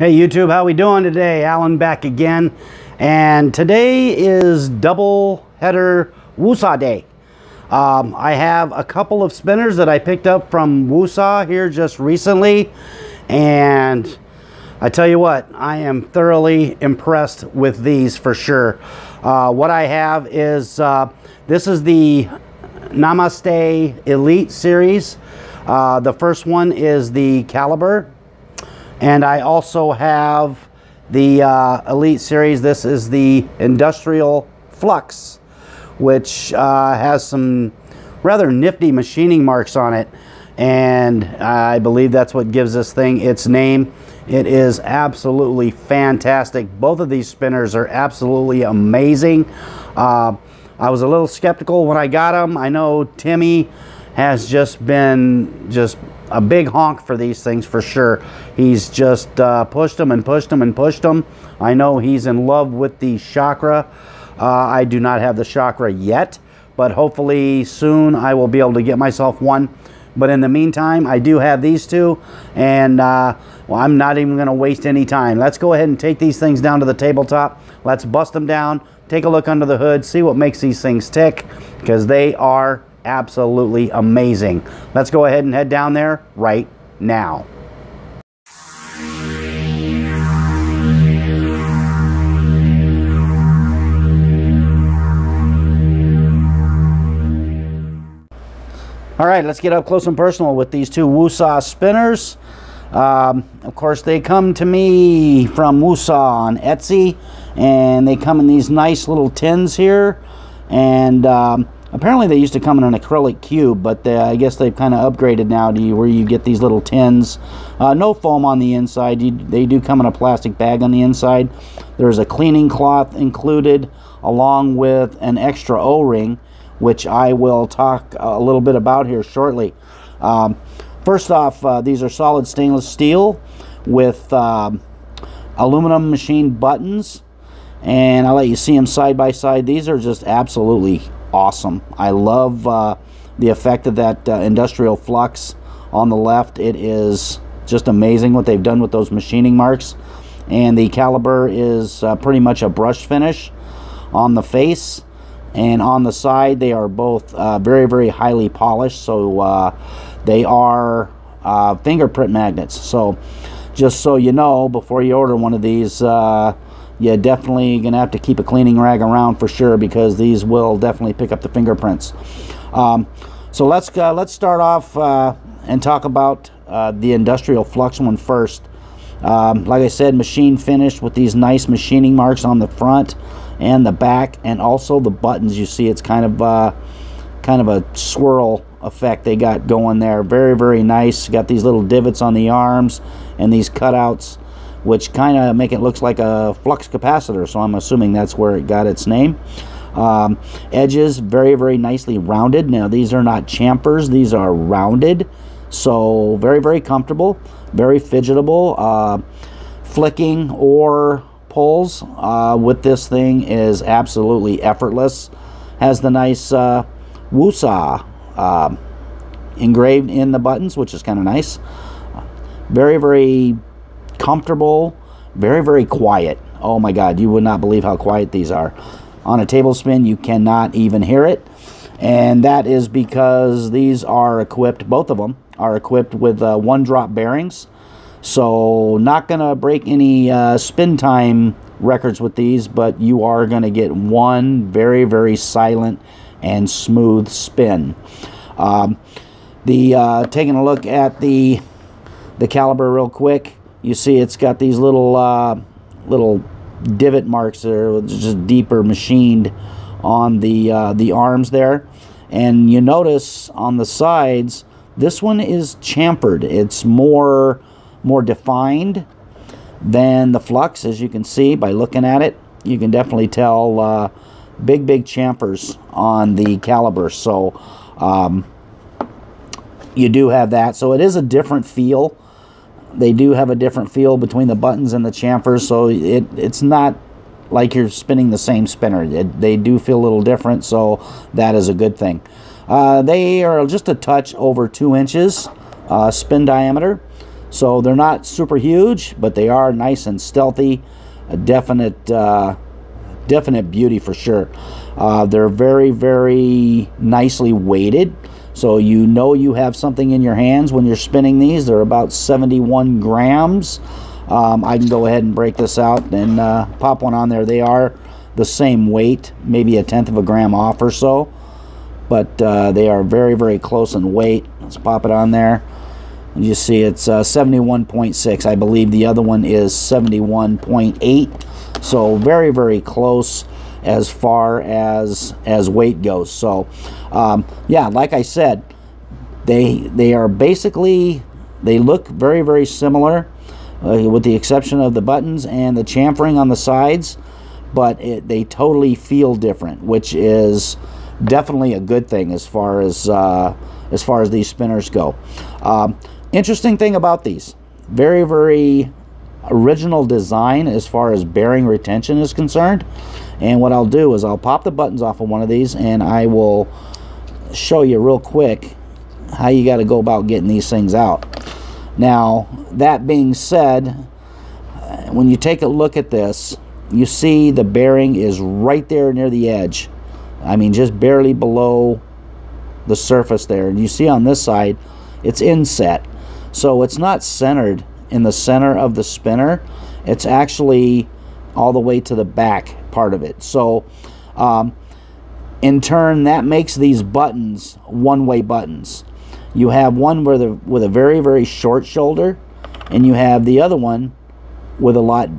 Hey YouTube, how we doing today? Alan back again, and today is double header Woosah day. I have a couple of spinners that I picked up from Woosah here just recently, and I tell you what, I am thoroughly impressed with these for sure. What I have is this is the Namaste Elite series. The first one is the caliber. And I also have the Elite series. This is the Industrial Flux, which has some rather nifty machining marks on it. And I believe that's what gives this thing its name. It is absolutely fantastic. Both of these spinners are absolutely amazing. I was a little skeptical when I got them. I know Timmy has just been a big honk for these things for sure. He's just pushed them and pushed them and pushed them. I know he's in love with the Chakra. I do not have the Chakra yet, but hopefully soon I will be able to get myself one. But in the meantime, I do have these two, and well, I'm not even going to waste any time. Let's go ahead and take these things down to the tabletop. Let's bust them down, take a look under the hood, see what makes these things tick, because they are absolutely amazing. Let's go ahead and head down there right now. All right, let's get up close and personal with these two Woosah spinners. Of course, they come to me from Woosah on Etsy, and they come in these nice little tins here. And apparently they used to come in an acrylic cube, but I guess they've kind of upgraded now to where you get these little tins. No foam on the inside. They do come in a plastic bag on the inside. There's a cleaning cloth included, along with an extra O-ring, which I will talk a little bit about here shortly. First off, these are solid stainless steel with aluminum machined buttons, and I'll let you see them side by side. These are just absolutely awesome. I love the effect of that Industrial Flux on the left. It is just amazing what they've done with those machining marks. And the caliber is pretty much a brush finish on the face, and on the side they are both very, very highly polished. So they are fingerprint magnets. So just so you know, before you order one of these, you're definitely going to have to keep a cleaning rag around for sure, because these will definitely pick up the fingerprints. So let's start off and talk about the Industrial Flux one first. Like I said, machine finished with these nice machining marks on the front and the back, and also the buttons. You see, it's kind of a swirl effect they got going there. Very, very nice. Got these little divots on the arms and these cutouts, which kind of make it look like a flux capacitor, so I'm assuming that's where it got its name. Edges very, very nicely rounded. Now these are not chamfers, these are rounded, so very, very comfortable, very fidgetable. Flicking or pulls with this thing is absolutely effortless. Has the nice Woosah engraved in the buttons, which is kind of nice. Very, very comfortable, very, very quiet. Oh my God, you would not believe how quiet these are. On a table spin, you cannot even hear it, and that is because these are equipped, both of them are equipped with one-drop bearings, so not gonna break any spin time records with these, but you are gonna get one very, very silent and smooth spin. Taking a look at the caliber real quick, you see it's got these little divot marks there, just deeper machined on the arms there. And you notice on the sides, this one is chamfered. It's more defined than the Flux, as you can see by looking at it. You can definitely tell big chamfers on the caliber. So you do have that. So it is a different feel. They do have a different feel between the buttons and the chamfers, so it's not like you're spinning the same spinner. They do feel a little different, so that is a good thing. They are just a touch over 2 inches spin diameter, So they're not super huge, but they are nice and stealthy. A definite beauty for sure. They're very, very nicely weighted, so you know you have something in your hands when you're spinning these. They're about 71 grams. I can go ahead and break this out and pop one on there. They are the same weight, maybe a tenth of a gram off or so, but they are very, very close in weight. Let's pop it on there. And you see it's 71.6. I believe the other one is 71.8. So very, very close as far as weight goes. So yeah, like I said, they are basically, they look very, very similar with the exception of the buttons and the chamfering on the sides, but they totally feel different, which is definitely a good thing as far as these spinners go. Interesting thing about these, very, very original design as far as bearing retention is concerned. And what I'll do is I'll pop the buttons off of one of these, and I will show you real quick how you got to go about getting these things out. Now, that being said, when you take a look at this, you see the bearing is right there near the edge. I mean, just barely below the surface there. And you see on this side, it's inset. So it's not centered in the center of the spinner. It's actually all the way to the back part of it. So in turn, that makes these buttons one-way buttons. You have one with a very, very short shoulder, and you have the other one with a lot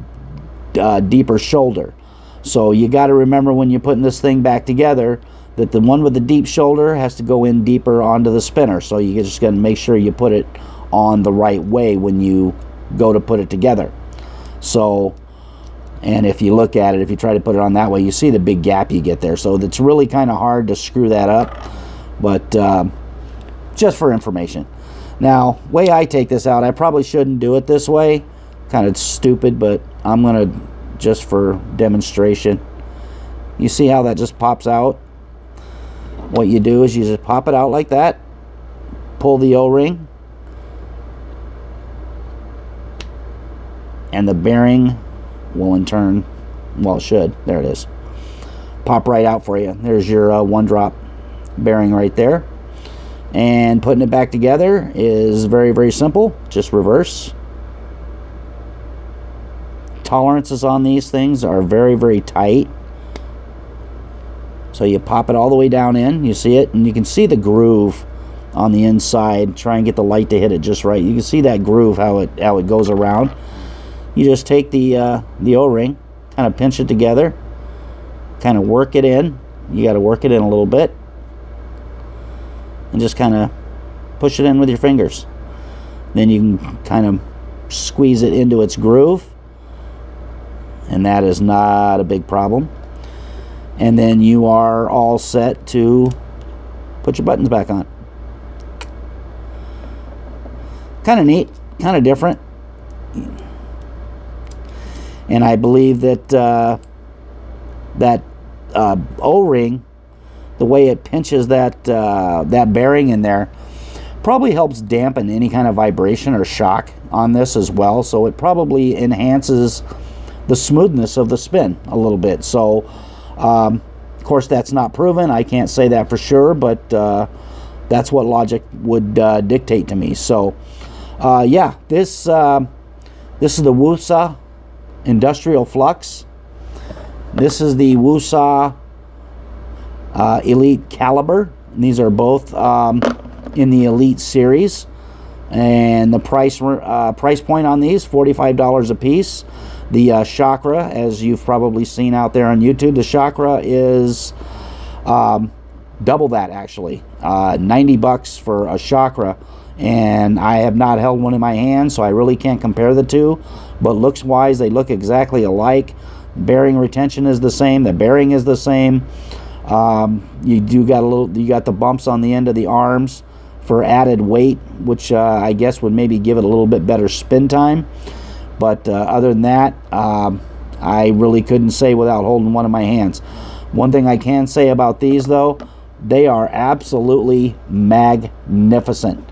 deeper shoulder. So you got to remember when you're putting this thing back together that the one with the deep shoulder has to go in deeper onto the spinner. So you just got to make sure you put it on the right way when you go to put it together. So, and if you look at it, if you try to put it on that way, you see the big gap you get there. So it's really kind of hard to screw that up, but just for information. Now, way I take this out, I probably shouldn't do it this way. Kind of stupid, but I'm gonna, just for demonstration. You see how that just pops out? What you do is you just pop it out like that, pull the O-ring, and the bearing will in turn, well, it should, there it is, pop right out for you. There's your one drop bearing right there. And putting it back together is very, very simple. Just reverse. Tolerances on these things are very, very tight. So you pop it all the way down in, you see it, and you can see the groove on the inside. Try and get the light to hit it just right. You can see that groove, how it goes around. You just take the O-ring, kind of pinch it together, kind of work it in. You got to work it in a little bit, and just kind of push it in with your fingers. Then you can kind of squeeze it into its groove, and that is not a big problem. And then you are all set to put your buttons back on. Kind of neat, kind of different. And I believe that that O-ring, the way it pinches that that bearing in there, probably helps dampen any kind of vibration or shock on this as well. So it probably enhances the smoothness of the spin a little bit. So of course that's not proven. I can't say that for sure, but that's what logic would dictate to me. So yeah, this is the Woosah Industrial Flux. This is the Woosah Elite Caliber. And these are both in the Elite series, and the price point on these, $45 a piece. The chakra, as you've probably seen out there on YouTube, the chakra is double that actually. 90 bucks for a chakra, and I have not held one in my hand, so I really can't compare the two, but looks wise they look exactly alike. Bearing retention is the same, the bearing is the same. You got the bumps on the end of the arms for added weight, which I guess would maybe give it a little bit better spin time. But other than that, I really couldn't say without holding one in my hands. One thing I can say about these though, they are absolutely magnificent.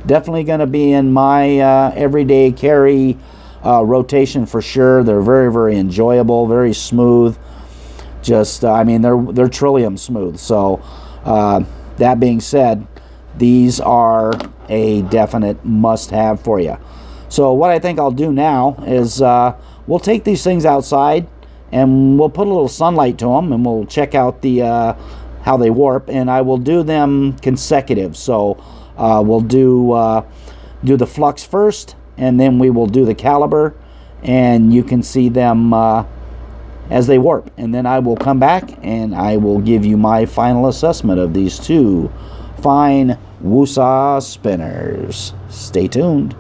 definitely going to be in my everyday carry rotation for sure. They're very, very enjoyable, very smooth. Just, I mean, they're Trillium smooth. So, that being said, these are a definite must-have for you. So what I think I'll do now is we'll take these things outside and we'll put a little sunlight to them, and we'll check out the how they warp, and I will do them consecutive. So we'll do the Flux first, and then we will do the Caliber, and you can see them as they warp, and then I will come back and I will give you my final assessment of these two fine Woosah spinners. Stay tuned.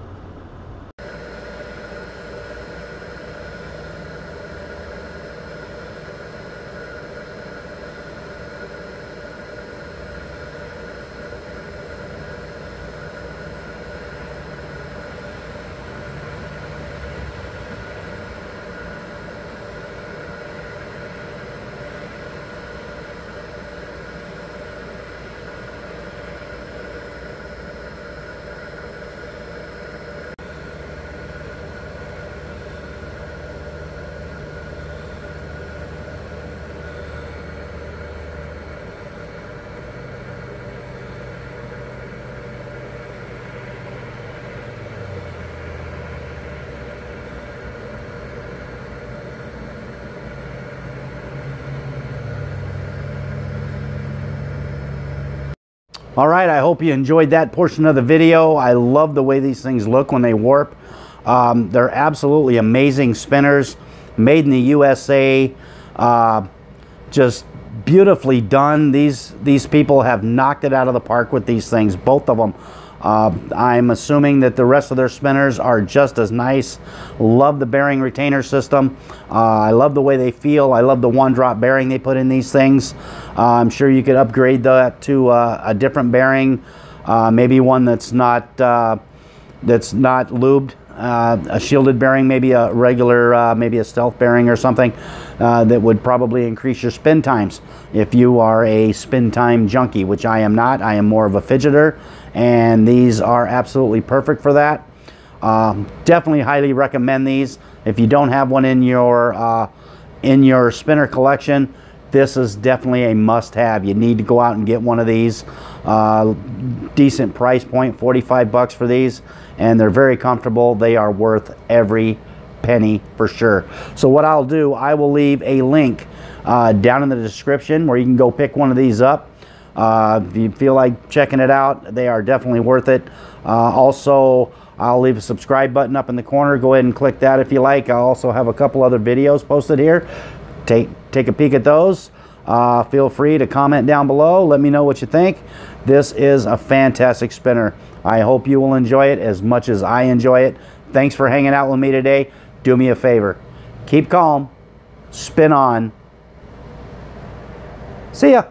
All right, I hope you enjoyed that portion of the video. I love the way these things look when they warp. They're absolutely amazing spinners, made in the USA. Just beautifully done. These people have knocked it out of the park with these things, both of them. I'm assuming that the rest of their spinners are just as nice. Love the bearing retainer system. I love the way they feel. I love the one-drop bearing they put in these things. I'm sure you could upgrade that to a different bearing, maybe one that's not lubed, a shielded bearing, maybe a regular, maybe a stealth bearing or something that would probably increase your spin times if you are a spin time junkie, which I am not. I am more of a fidgeter, and these are absolutely perfect for that. Definitely highly recommend these. If you don't have one in your spinner collection, this is definitely a must-have. You need to go out and get one of these. Decent price point, 45 bucks for these, and they're very comfortable. They are worth every penny for sure. So what I'll do, I will leave a link down in the description where you can go pick one of these up. If you feel like checking it out, they are definitely worth it. Also, I'll leave a subscribe button up in the corner. Go ahead and click that if you like. I also have a couple other videos posted here. Take a peek at those. Feel free to comment down below. Let me know what you think. This is a fantastic spinner. I hope you will enjoy it as much as I enjoy it. Thanks for hanging out with me today. Do me a favor. Keep calm. Spin on. See ya.